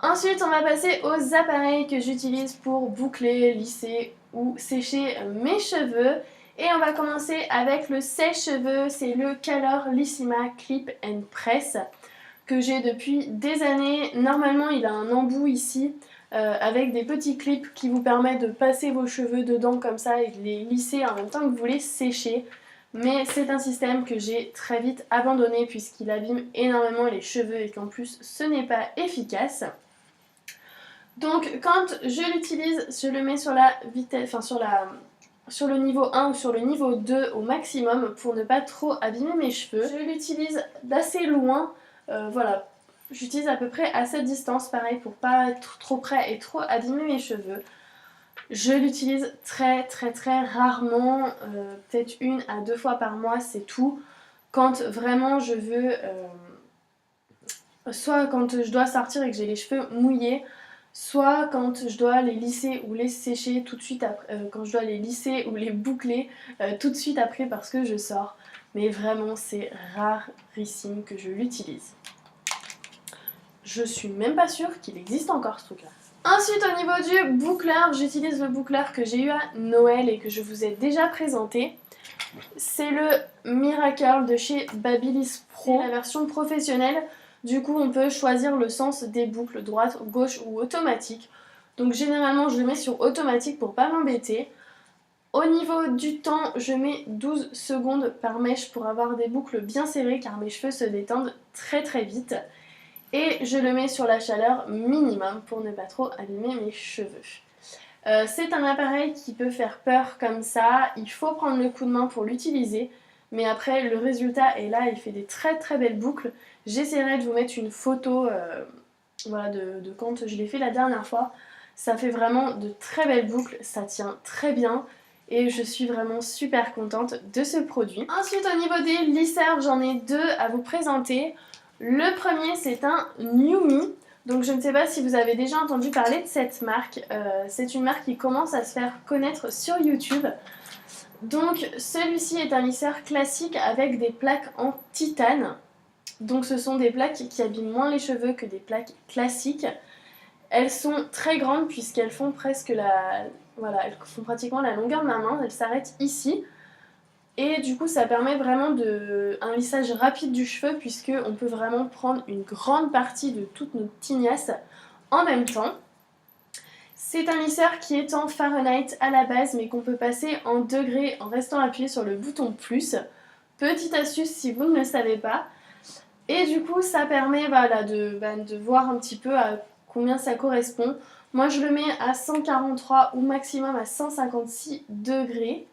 Ensuite, on va passer aux appareils que j'utilise pour boucler, lisser ou sécher mes cheveux. Et on va commencer avec le sèche-cheveux, c'est le Colorlissima Clip and Press que j'ai depuis des années. Normalement, il a un embout ici avec des petits clips qui vous permettent de passer vos cheveux dedans comme ça et de les lisser en même temps que vous les séchez. Mais c'est un système que j'ai très vite abandonné puisqu'il abîme énormément les cheveux et qu'en plus ce n'est pas efficace. Donc quand je l'utilise, je le mets sur la vitesse, enfin sur le niveau 1 ou sur le niveau 2 au maximum pour ne pas trop abîmer mes cheveux. Je l'utilise d'assez loin, voilà, j'utilise à peu près à cette distance, pareil pour pas être trop près et trop abîmer mes cheveux. Je l'utilise très rarement, peut-être 1 à 2 fois par mois, c'est tout. Quand vraiment je veux, soit quand je dois sortir et que j'ai les cheveux mouillés, soit quand je dois les lisser ou les sécher tout de suite après, quand je dois les lisser ou les boucler tout de suite après parce que je sors. Mais vraiment, c'est rarissime que je l'utilise. Je suis même pas sûre qu'il existe encore ce truc-là. Ensuite, au niveau du boucleur, j'utilise le boucleur que j'ai eu à Noël et que je vous ai déjà présenté. C'est le Miracle de chez Babyliss Pro, la version professionnelle. Du coup, on peut choisir le sens des boucles, droite, gauche ou automatique. Donc généralement, je le mets sur automatique pour pas m'embêter. Au niveau du temps, je mets 12 secondes par mèche pour avoir des boucles bien serrées car mes cheveux se détendent très vite. Et je le mets sur la chaleur minimum pour ne pas trop abîmer mes cheveux. C'est un appareil qui peut faire peur comme ça, il faut prendre le coup de main pour l'utiliser, mais après le résultat est là, il fait des très belles boucles. J'essaierai de vous mettre une photo voilà, de quand je l'ai fait la dernière fois. Ça fait vraiment de très belles boucles, ça tient très bien et je suis vraiment super contente de ce produit. Ensuite au niveau des lisseurs, j'en ai deux à vous présenter. Le premier c'est un NewMe. Donc je ne sais pas si vous avez déjà entendu parler de cette marque. C'est une marque qui commence à se faire connaître sur YouTube. Donc celui-ci est un lisseur classique avec des plaques en titane. Donc ce sont des plaques qui abîment moins les cheveux que des plaques classiques. Elles sont très grandes puisqu'elles font presque voilà, elles font pratiquement la longueur de ma main. Elles s'arrêtent ici. Et du coup ça permet vraiment un lissage rapide du cheveu puisque on peut vraiment prendre une grande partie de toute notre tignasse en même temps. C'est un lisseur qui est en Fahrenheit à la base mais qu'on peut passer en degrés en restant appuyé sur le bouton plus. Petite astuce si vous ne le savez pas. Et du coup ça permet voilà, de voir un petit peu à combien ça correspond. Moi je le mets à 143 ou maximum à 156 degrés.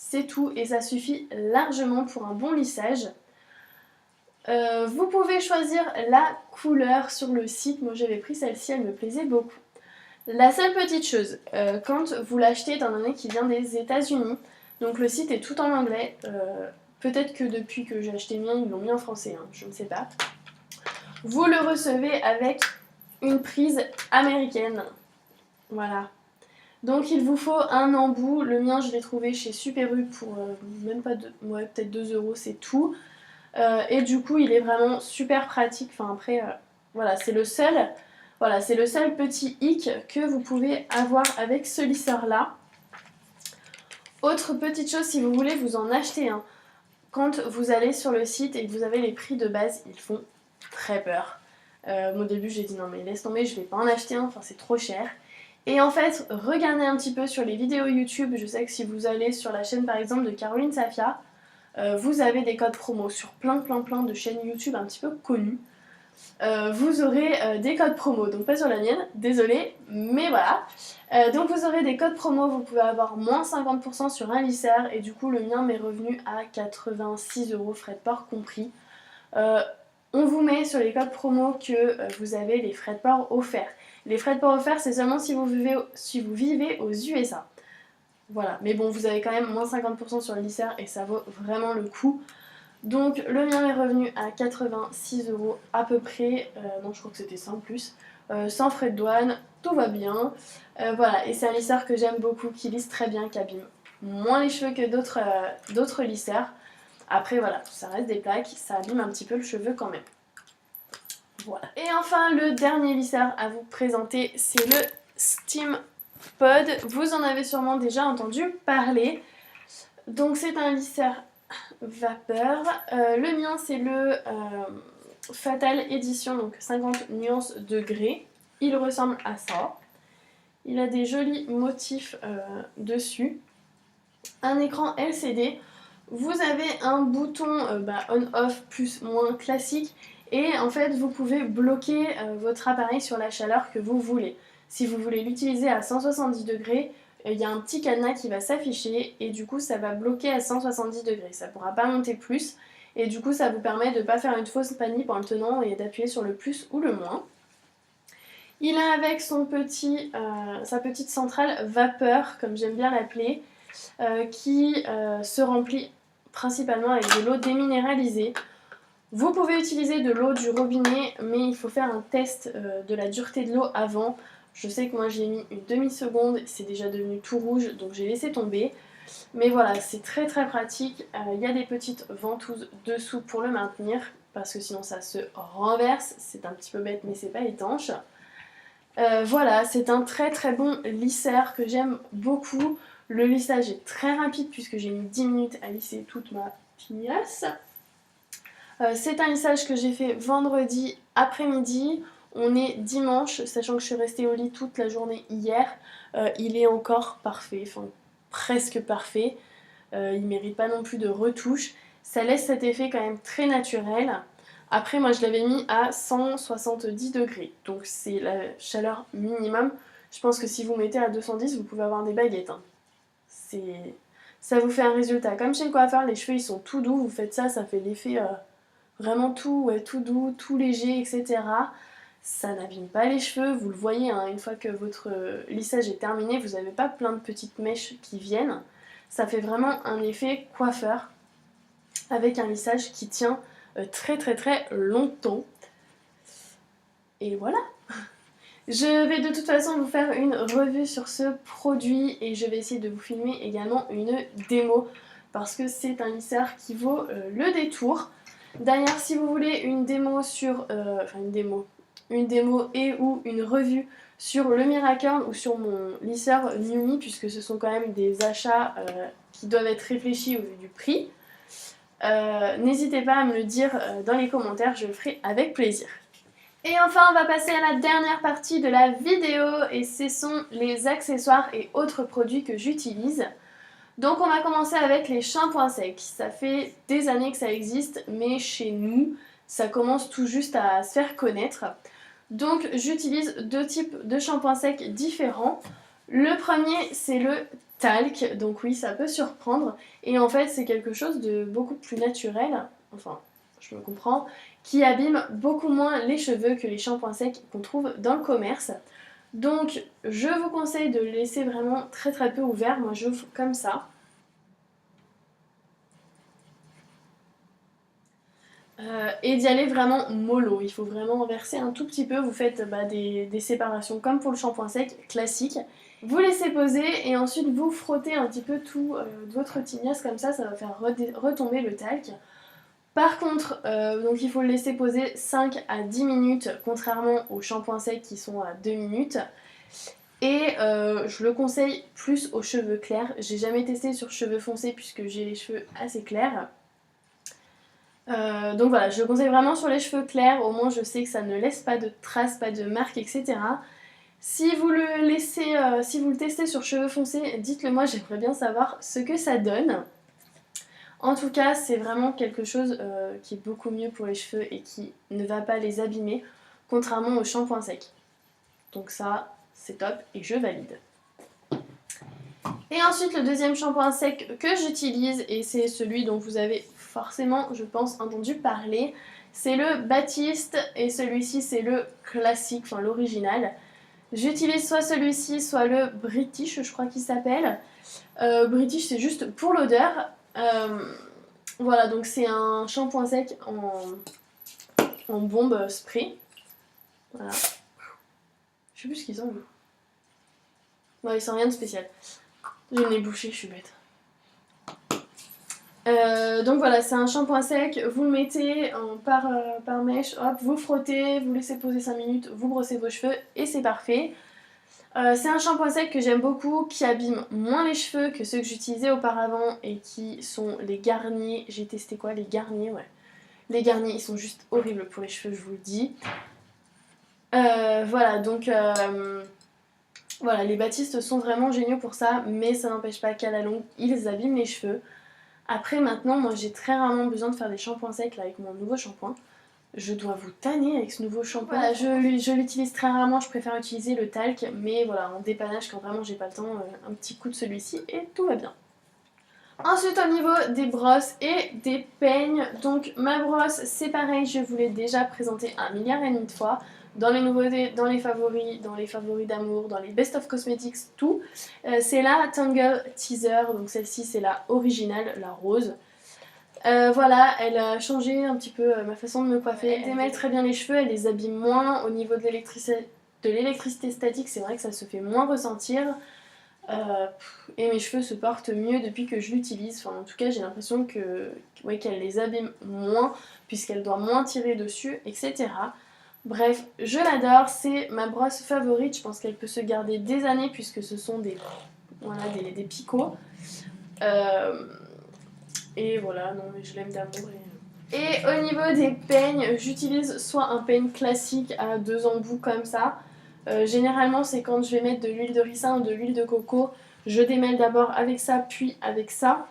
C'est tout et ça suffit largement pour un bon lissage. Vous pouvez choisir la couleur sur le site. Moi j'avais pris celle-ci, elle me plaisait beaucoup. La seule petite chose, quand vous l'achetez, étant donné qu'il vient des États-Unis, donc le site est tout en anglais. Peut-être que depuis que j'ai acheté le mien, ils l'ont mis en français, hein, je ne sais pas. Vous le recevez avec une prise américaine. Voilà. Donc il vous faut un embout. Le mien, je l'ai trouvé chez Super U pour même pas ouais, peut-être 2 €, c'est tout. Et du coup, il est vraiment super pratique. Enfin après, voilà, c'est le seul. Voilà, c'est le seul petit hic que vous pouvez avoir avec ce lisseur-là. Autre petite chose, si vous voulez vous en acheter un, quand vous allez sur le site et que vous avez les prix de base, ils font très peur. Au début, j'ai dit non mais laisse tomber, je vais pas en acheter un, enfin c'est trop cher. Et en fait, regardez un petit peu sur les vidéos YouTube. Je sais que si vous allez sur la chaîne par exemple de Caroline Safia, vous avez des codes promo sur plein de chaînes YouTube un petit peu connues. Vous aurez des codes promo, donc pas sur la mienne, désolée, mais voilà. Donc vous aurez des codes promo, vous pouvez avoir moins 50% sur un lisseur et du coup le mien m'est revenu à 86 €, frais de port compris. On vous met sur les codes promo que vous avez les frais de port offerts. Les frais de port offerts, c'est seulement si vous vivez aux USA. Voilà, mais bon, vous avez quand même moins 50% sur le lisseur et ça vaut vraiment le coup. Donc le mien est revenu à 86 € à peu près, non je crois que c'était ça en plus, sans frais de douane, tout va bien. Voilà, et c'est un lisseur que j'aime beaucoup, qui lisse très bien, qui abîme moins les cheveux que d'autres lisseurs. Après voilà, ça reste des plaques, ça abîme un petit peu le cheveu quand même. Voilà. Et enfin, le dernier lisseur à vous présenter, c'est le Steam Pod. Vous en avez sûrement déjà entendu parler. Donc c'est un lisseur vapeur. Le mien, c'est le Fatal Edition, donc 50 nuances degrés. Il ressemble à ça. Il a des jolis motifs dessus. Un écran LCD. Vous avez un bouton on-off plus moins classique. Et en fait, vous pouvez bloquer votre appareil sur la chaleur que vous voulez. Si vous voulez l'utiliser à 170 degrés, il y a un petit cadenas qui va s'afficher et du coup, ça va bloquer à 170 degrés. Ça ne pourra pas monter plus. Et du coup, ça vous permet de ne pas faire une fausse panique en le tenant et d'appuyer sur le plus ou le moins. Il a avec sa petite centrale vapeur, comme j'aime bien l'appeler, qui se remplit principalement avec de l'eau déminéralisée. Vous pouvez utiliser de l'eau du robinet, mais il faut faire un test de la dureté de l'eau avant. Je sais que moi j'ai mis une demi-seconde, c'est déjà devenu tout rouge, donc j'ai laissé tomber. Mais voilà, c'est très très pratique. Il y a des petites ventouses dessous pour le maintenir, parce que sinon ça se renverse. C'est un petit peu bête, mais c'est pas étanche. Voilà, c'est un très très bon lisseur que j'aime beaucoup. Le lissage est très rapide puisque j'ai mis 10 minutes à lisser toute ma pignasse. C'est un lissage que j'ai fait vendredi après-midi. On est dimanche, sachant que je suis restée au lit toute la journée hier. Il est encore parfait, enfin presque parfait. Il ne mérite pas non plus de retouche. Ça laisse cet effet quand même très naturel. Après, moi je l'avais mis à 170 degrés, donc c'est la chaleur minimum. Je pense que si vous mettez à 210, vous pouvez avoir des baguettes. Hein. Ça vous fait un résultat. Comme chez le coiffeur, les cheveux ils sont tout doux, vous faites ça, ça fait l'effet vraiment tout doux, tout léger, etc. Ça n'abîme pas les cheveux, vous le voyez, hein, une fois que votre lissage est terminé, vous n'avez pas plein de petites mèches qui viennent. Ça fait vraiment un effet coiffeur avec un lissage qui tient très très très longtemps. Et voilà. Je vais de toute façon vous faire une revue sur ce produit et je vais essayer de vous filmer également une démo parce que c'est un lisseur qui vaut le détour. D'ailleurs, si vous voulez une démo sur... une démo et ou une revue sur le Miracle ou sur mon lisseur Numi, puisque ce sont quand même des achats qui doivent être réfléchis au vu du prix, n'hésitez pas à me le dire dans les commentaires, je le ferai avec plaisir. Et enfin, on va passer à la dernière partie de la vidéo et ce sont les accessoires et autres produits que j'utilise. Donc on va commencer avec les shampoings secs. Ça fait des années que ça existe, mais chez nous, ça commence tout juste à se faire connaître. Donc j'utilise deux types de shampoings secs différents. Le premier, c'est le talc, donc oui, ça peut surprendre. Et en fait, c'est quelque chose de beaucoup plus naturel, enfin, je me comprends, qui abîme beaucoup moins les cheveux que les shampoings secs qu'on trouve dans le commerce. Donc je vous conseille de le laisser vraiment très très peu ouvert, moi j'ouvre comme ça. Et d'y aller vraiment mollo, il faut vraiment verser un tout petit peu, vous faites des séparations comme pour le shampoing sec classique. Vous laissez poser et ensuite vous frottez un petit peu tout votre tignasse comme ça va faire retomber le talc. Par contre, donc il faut le laisser poser 5 à 10 minutes, contrairement aux shampoings secs qui sont à 2 minutes. Et je le conseille plus aux cheveux clairs. J'ai jamais testé sur cheveux foncés puisque j'ai les cheveux assez clairs. Donc voilà, je le conseille vraiment sur les cheveux clairs, au moins je sais que ça ne laisse pas de traces, pas de marques, etc. Si vous le laissez, si vous le testez sur cheveux foncés, dites-le moi, j'aimerais bien savoir ce que ça donne. En tout cas, c'est vraiment quelque chose qui est beaucoup mieux pour les cheveux et qui ne va pas les abîmer, contrairement au shampoing sec. Donc ça, c'est top et je valide. Et ensuite, le deuxième shampoing sec que j'utilise, et c'est celui dont vous avez forcément, je pense, entendu parler, c'est le Baptiste, et celui-ci, c'est le classique, enfin l'original. J'utilise soit celui-ci, soit le British, je crois qu'il s'appelle. British, c'est juste pour l'odeur. Voilà, donc c'est un shampoing sec en bombe spray. Voilà. Je sais plus ce qu'ils ont. Bon, ils sont rien de spécial. J'ai le nez bouché, je suis bête. Donc voilà, c'est un shampoing sec, vous le mettez par mèche, hop, vous frottez, vous laissez poser 5 minutes, vous brossez vos cheveux et c'est parfait. C'est un shampoing sec que j'aime beaucoup, qui abîme moins les cheveux que ceux que j'utilisais auparavant et qui sont les Garnier. J'ai testé quoi? Les Garnier, ouais. Les Garnier, ils sont juste horribles pour les cheveux, je vous le dis. Voilà, donc voilà, les Baptiste sont vraiment géniaux pour ça, mais ça n'empêche pas qu'à la longue, ils abîment les cheveux. Après, maintenant, moi j'ai très rarement besoin de faire des shampoings secs là, avec mon nouveau shampoing. Je dois vous tanner avec ce nouveau shampoing. Voilà, je l'utilise très rarement, je préfère utiliser le talc, mais voilà, en dépannage, quand vraiment j'ai pas le temps, un petit coup de celui-ci et tout va bien. Ensuite, au niveau des brosses et des peignes, donc ma brosse, c'est pareil, je vous l'ai déjà présenté 1,5 milliard de fois. Dans les nouveautés, dans les favoris d'amour, dans les best of cosmetics, tout. C'est la Tangle Teaser, donc celle-ci c'est la originale, la rose. Voilà, elle a changé un petit peu ma façon de me coiffer. Elle démêle très bien les cheveux, elle les abîme moins. Au niveau de l'électricité statique, c'est vrai que ça se fait moins ressentir. Et mes cheveux se portent mieux depuis que je l'utilise. Enfin, en tout cas, j'ai l'impression qu'elle les abîme moins, puisqu'elle doit moins tirer dessus, etc. Bref, je l'adore, c'est ma brosse favorite. Je pense qu'elle peut se garder des années, puisque ce sont des picots. Et voilà, non mais je l'aime d'amour. Et au niveau des peignes, j'utilise soit un peigne classique à 2 embouts comme ça. Généralement c'est quand je vais mettre de l'huile de ricin ou de l'huile de coco. Je démêle d'abord avec ça puis avec ça.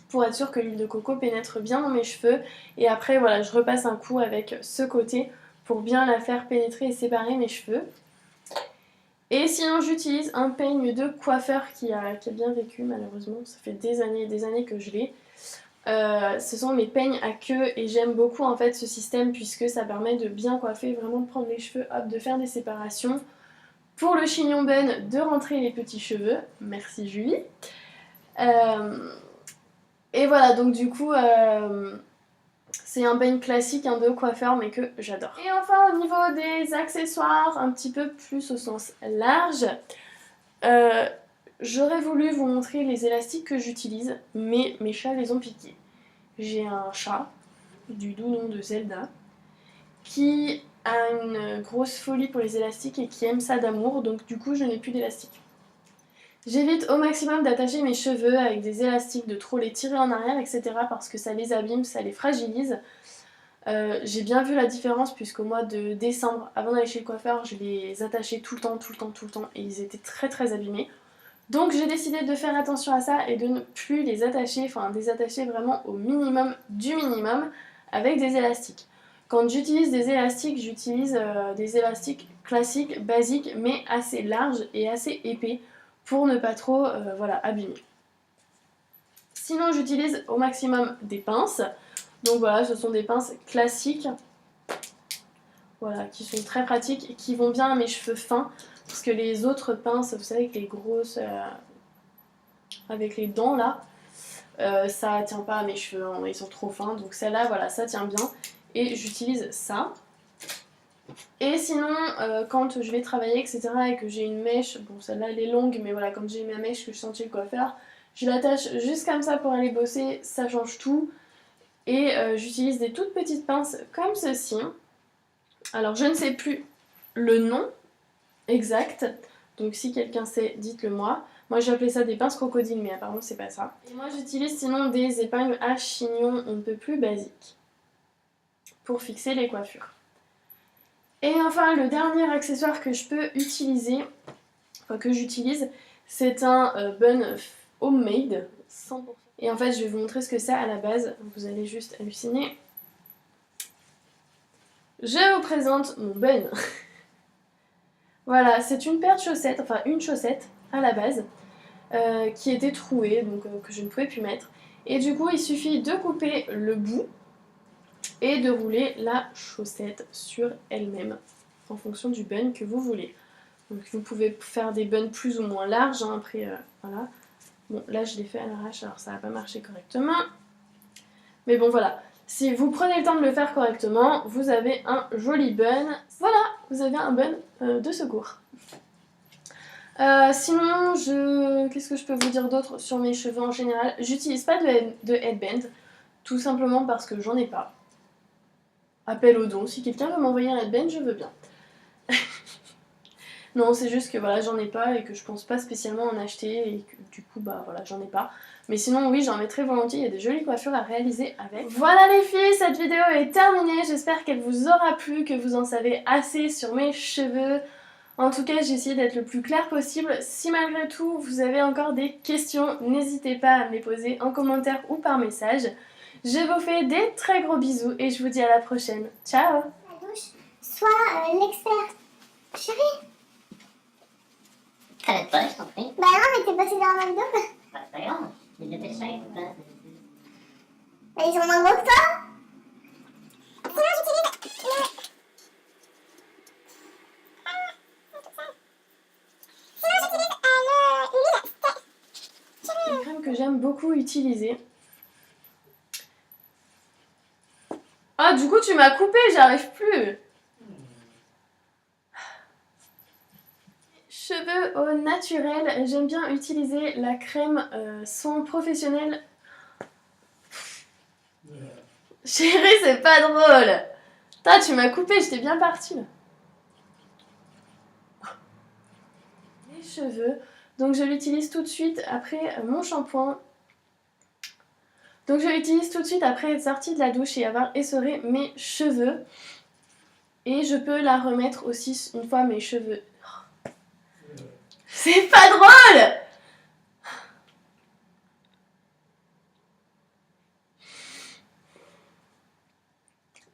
Pour être sûr que l'huile de coco pénètre bien dans mes cheveux. Et après voilà, je repasse un coup avec ce côté pour bien la faire pénétrer et séparer mes cheveux. Et sinon j'utilise un peigne de coiffeur qui a bien vécu malheureusement. Ça fait des années et des années que je l'ai. Ce sont mes peignes à queue et j'aime beaucoup en fait ce système puisque ça permet de bien coiffer, vraiment de prendre les cheveux, hop, de faire des séparations. Pour le chignon bun, de rentrer les petits cheveux. Merci Julie. Et voilà, donc du coup, c'est un peigne classique de coiffeur mais que j'adore. Et enfin au niveau des accessoires, un petit peu plus au sens large, j'aurais voulu vous montrer les élastiques que j'utilise, mais mes chats les ont piqués. J'ai un chat, du doux nom de Zelda, qui a une grosse folie pour les élastiques et qui aime ça d'amour, donc du coup je n'ai plus d'élastiques. J'évite au maximum d'attacher mes cheveux avec des élastiques, de trop les tirer en arrière, etc. parce que ça les abîme, ça les fragilise. J'ai bien vu la différence puisqu'au mois de décembre, avant d'aller chez le coiffeur, je les attachais tout le temps et ils étaient très très abîmés. Donc j'ai décidé de faire attention à ça et de ne plus les attacher, enfin les attacher vraiment au minimum du minimum avec des élastiques. Quand j'utilise des élastiques, j'utilise des élastiques classiques, basiques, mais assez larges et assez épais pour ne pas trop abîmer. Sinon j'utilise au maximum des pinces. Donc voilà, ce sont des pinces classiques, voilà, qui sont très pratiques et qui vont bien à mes cheveux fins. Parce que les autres pinces, vous savez, avec les grosses, avec les dents là, ça tient pas à mes cheveux, hein, ils sont trop fins. Donc celle-là, voilà, ça tient bien. Et j'utilise ça. Et sinon, quand je vais travailler, etc., et que j'ai une mèche, bon celle-là elle est longue, mais voilà, quand j'ai ma mèche que je sens chez le coiffeur, je l'attache juste comme ça pour aller bosser, ça change tout. Et j'utilise des toutes petites pinces comme ceci. Alors je ne sais plus le nom exact, donc si quelqu'un sait, dites-le moi. Moi j'ai appelé ça des pinces crocodiles, mais apparemment c'est pas ça. Et moi j'utilise sinon des épingles à chignon un peu plus basiques pour fixer les coiffures. Et enfin le dernier accessoire que je peux utiliser, enfin que j'utilise, c'est un bun homemade 100%. Et en fait je vais vous montrer ce que c'est à la base, vous allez juste halluciner. Je vous présente mon bun. Voilà, c'est une paire de chaussettes, enfin une chaussette à la base, qui était trouée, donc que je ne pouvais plus mettre. Et du coup, il suffit de couper le bout et de rouler la chaussette sur elle-même, en fonction du bun que vous voulez. Donc vous pouvez faire des buns plus ou moins larges, hein, après, voilà. Bon, là je l'ai fait à l'arrache, alors ça n'a pas marché correctement. Mais bon, voilà. Si vous prenez le temps de le faire correctement, vous avez un joli bun. Voilà, vous avez un bun de secours. Sinon, qu'est-ce que je peux vous dire d'autre sur mes cheveux en général? J'utilise pas de headband, tout simplement parce que j'en ai pas. Appel au don, si quelqu'un veut m'envoyer un headband, je veux bien. Non, c'est juste que voilà, j'en ai pas et que je pense pas spécialement en acheter et que du coup, bah voilà, j'en ai pas. Mais sinon, oui, j'en mettrai volontiers, il y a des jolies coiffures à réaliser avec. Voilà les filles, cette vidéo est terminée, j'espère qu'elle vous aura plu, que vous en savez assez sur mes cheveux. En tout cas, j'ai essayé d'être le plus clair possible. Si malgré tout, vous avez encore des questions, n'hésitez pas à me les poser en commentaire ou par message. Je vous fais des très gros bisous et je vous dis à la prochaine. Ciao! La douche, sois l'expert. Chérie. T'arrêtes pas, je t'en prie. Bah non, mais t'es passé dans la McDo. Bah, c'est pas grave, j'ai de pêcher. Bah ils sont moins gros que toi. Sinon j'utilise Une crème que j'aime beaucoup utiliser. Ah, du coup, tu m'as coupé, j'arrive plus. Cheveux au naturel, j'aime bien utiliser la crème son professionnel. Chérie, c'est pas drôle. Putain, tu m'as coupé, j'étais bien partie là. Les cheveux, donc je l'utilise tout de suite après mon shampoing. Donc je l'utilise tout de suite après être sortie de la douche et avoir essoré mes cheveux. Et je peux la remettre aussi une fois mes cheveux. C'est pas drôle!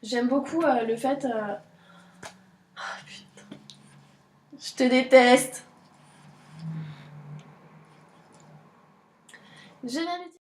J'aime beaucoup le fait... Oh, putain. Je te déteste. Je viens